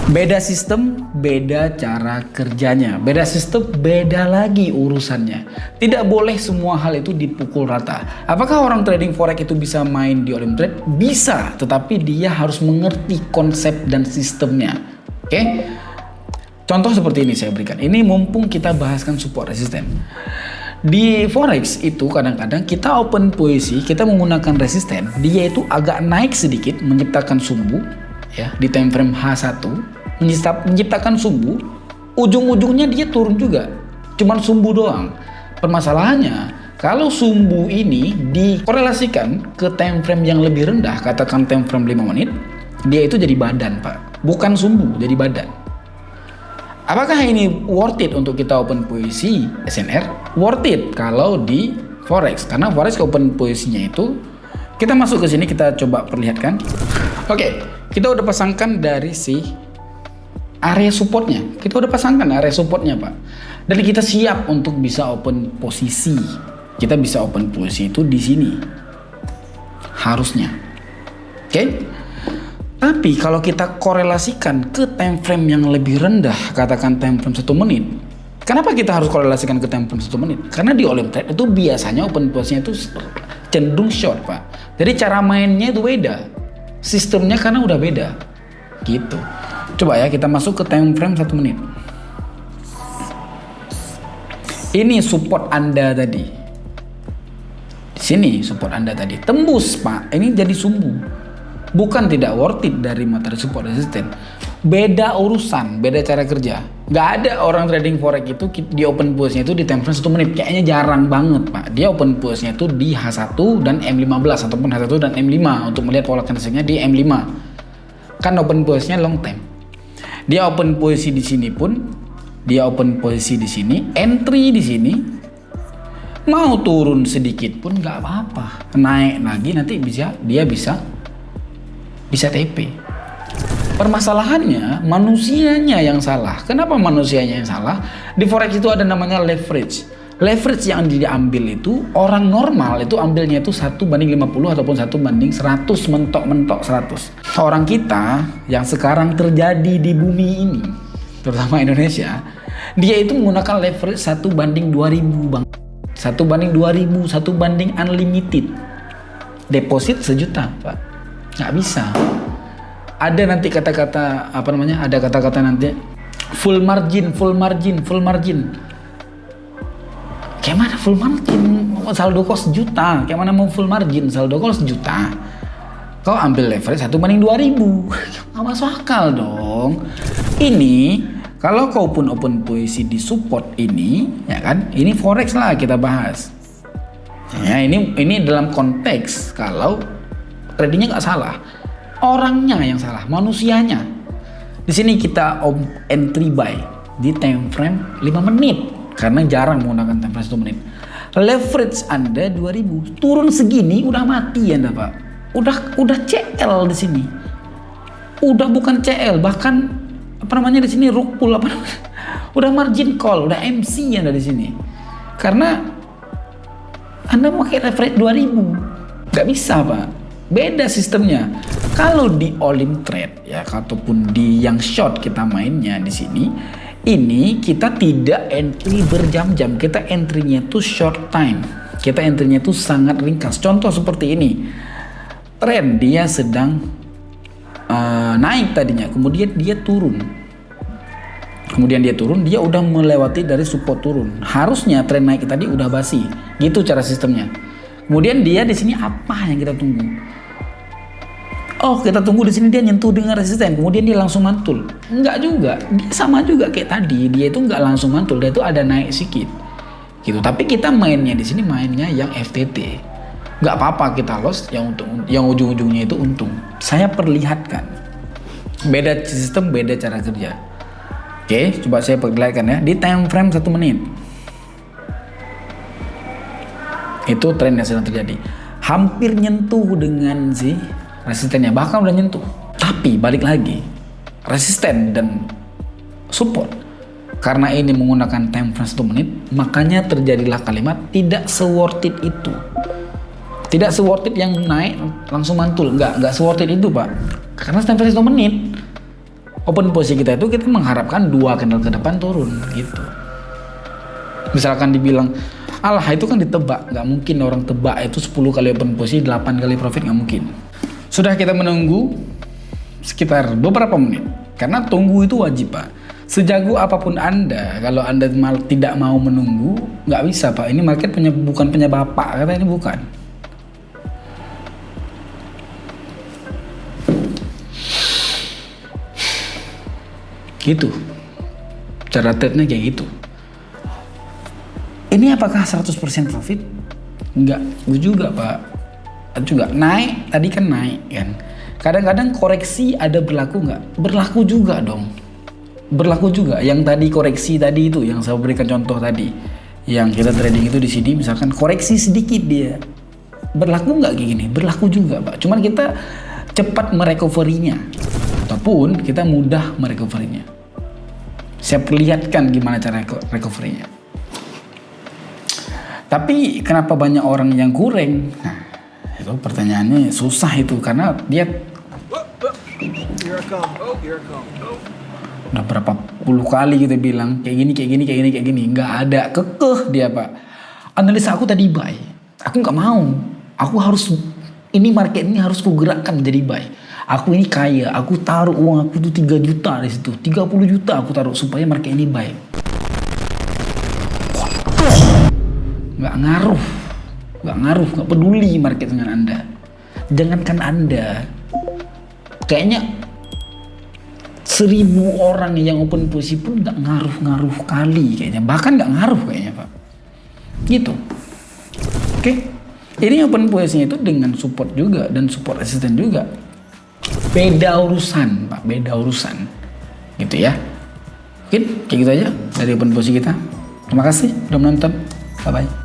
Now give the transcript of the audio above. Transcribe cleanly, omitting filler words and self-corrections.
Beda sistem, beda cara kerjanya. Beda sistem, beda lagi urusannya. Tidak boleh semua hal itu dipukul rata. Apakah orang trading forex itu bisa main di Olim Trade? Bisa, tetapi dia harus mengerti konsep dan sistemnya. Oke? Contoh seperti ini saya berikan. Ini mumpung kita bahaskan support resisten. Di forex itu kadang-kadang kita open posisi, kita menggunakan resisten, dia itu agak naik sedikit, menciptakan sumbu ya di time frame H1, menciptakan sumbu, ujung-ujungnya dia turun juga, cuman sumbu doang. Permasalahannya kalau sumbu ini dikorelasikan ke time frame yang lebih rendah, katakan time frame 5 menit, dia itu jadi badan, Pak, bukan sumbu, jadi badan. Apakah ini worth it untuk kita open posisi SNR? Worth it kalau di forex, karena forex open posisinya itu, kita masuk ke sini, kita coba perlihatkan. Oke, kita udah pasangkan dari si area supportnya, kita udah pasangkan area supportnya, Pak, dan kita siap untuk bisa open posisi. Kita bisa open posisi itu di sini harusnya. Oke. Tapi kalau kita korelasikan ke time frame yang lebih rendah, katakan time frame 1 menit. Kenapa kita harus korelasikan ke time frame 1 menit? Karena di Olim Trade itu biasanya open posisinya itu cenderung short, Pak. Jadi cara mainnya itu beda. Sistemnya karena udah beda. Gitu. Coba ya kita masuk ke time frame 1 menit. Ini support Anda tadi. Di sini support Anda tadi. Tembus, Pak. Ini jadi sumbu. Bukan tidak worth it dari materi support resisten. Beda urusan, beda cara kerja. Nggak ada orang trading forex itu di open posisinya itu di time frame 1 menit. Kayaknya jarang banget, Pak. Dia open posisinya itu di H1 dan M15 ataupun H1 dan M5 untuk melihat pola candlesticknya di M5. Kan open posisinya long time. Dia open posisi di sini pun, dia open posisi di sini, entry di sini. Mau turun sedikit pun nggak apa-apa. Naik lagi nanti dia bisa TP. Permasalahannya manusianya yang salah. Kenapa manusianya yang salah? Di forex itu ada namanya leverage. Leverage yang diambil itu orang normal itu ambilnya itu 1:50 ataupun 1:100, mentok-mentok 100. Orang kita yang sekarang terjadi di bumi ini, terutama Indonesia, dia itu menggunakan leverage 1:2000, Bang. 1:2000, 1 unlimited. Deposit 1 juta, Pak. Nggak bisa. Ada nanti kata-kata ada kata-kata nanti full margin. Kayak mana full margin? Saldo kos 1 juta. Kayak mana mau full margin? Saldo kos 1 juta. Kau ambil leverage 1:2000. Nggak masuk akal dong. Ini kalau kau pun open posisi di support ini, ya kan? Ini forex lah kita bahas. Ya, ini dalam konteks kalau tradingnya nggak salah, orangnya yang salah, manusianya. Di sini kita entry buy di time frame 5 menit karena jarang menggunakan time frame 1 menit. Leverage Anda 2000, turun segini udah mati Anda, Pak. Udah CL di sini. Udah bukan CL, bahkan di sini rug pull udah margin call, udah MC Anda di sini. Karena Anda pakai leverage 2000. Nggak bisa, Pak. Beda sistemnya. Kalau di Olim Trade ya, ataupun di yang short kita mainnya di sini, ini kita tidak entry berjam-jam. Kita entry-nya itu short time. Kita entry-nya itu sangat ringkas. Contoh seperti ini. Tren dia sedang naik tadinya, kemudian dia turun. Dia udah melewati dari support turun. Harusnya tren naik tadi udah basi. Gitu cara sistemnya. Kemudian dia di sini apa yang kita tunggu? Oh, kita tunggu di sini dia nyentuh dengan resisten, kemudian dia langsung mantul. Enggak juga, dia sama juga kayak tadi. Dia itu enggak langsung mantul, dia itu ada naik sedikit, gitu. Tapi kita mainnya di sini mainnya yang FTT. Enggak apa-apa kita loss, yang ujung-ujungnya itu untung. Saya perlihatkan. Beda sistem, beda cara kerja. Oke, coba saya perlihatkan ya di time frame 1 menit. Itu tren yang sedang terjadi. Hampir nyentuh dengan si resistennya, bahkan udah nyentuh. Tapi balik lagi, resisten dan support, karena ini menggunakan time frame 1 menit, makanya terjadilah kalimat tidak se-worth it itu. Tidak se-worth it yang naik langsung mantul. Nggak se-worth it itu, Pak. Karena time frame 1 menit. open posisi kita itu kita mengharapkan 2 candle ke depan turun gitu. Misalkan dibilang, alah itu kan ditebak, nggak mungkin orang tebak itu 10 kali open posisi 8 kali profit, nggak mungkin. Sudah kita menunggu sekitar beberapa menit, karena tunggu itu wajib Pak. Sejago apapun Anda, kalau Anda tidak mau menunggu, nggak bisa Pak. Ini market bukan punya bapak, kata ini bukan. Gitu. Cara trade-nya kayak gitu. Ini apakah 100% profit? Enggak, juga Pak. Juga naik, tadi kan naik kan. Kadang-kadang koreksi ada berlaku nggak? Berlaku juga dong. Berlaku juga. Yang tadi koreksi tadi itu, yang saya berikan contoh tadi. Yang kita trading itu di sini, misalkan koreksi sedikit dia. Berlaku nggak kayak gini? Berlaku juga Pak. Cuman kita cepat merecovery-nya. Ataupun kita mudah merecovery-nya. Saya perlihatkan gimana cara recovery-nya. Tapi kenapa banyak orang yang kurang? Nah, itu pertanyaannya susah itu karena dia udah berapa puluh kali kita bilang kayak gini, nggak ada kekeh dia Pak. Analisa aku tadi buy, aku nggak mau, aku harus ini market ini harus kugerakkan jadi buy. Aku ini kaya, aku taruh uang aku tuh 3 juta di situ, 30 juta aku taruh supaya market ini buy. Nggak ngaruh, nggak peduli market dengan Anda. Jangankan Anda, kayaknya 1000 orang yang open posisi pun nggak ngaruh kali kayaknya, bahkan nggak ngaruh kayaknya Pak. Gitu. Oke. Ini open posisinya itu dengan support juga dan support resisten juga. Beda urusan Pak, beda urusan. Gitu ya. Mungkin kayak gitu aja dari open posisi kita. Terima kasih udah menonton. Bye bye.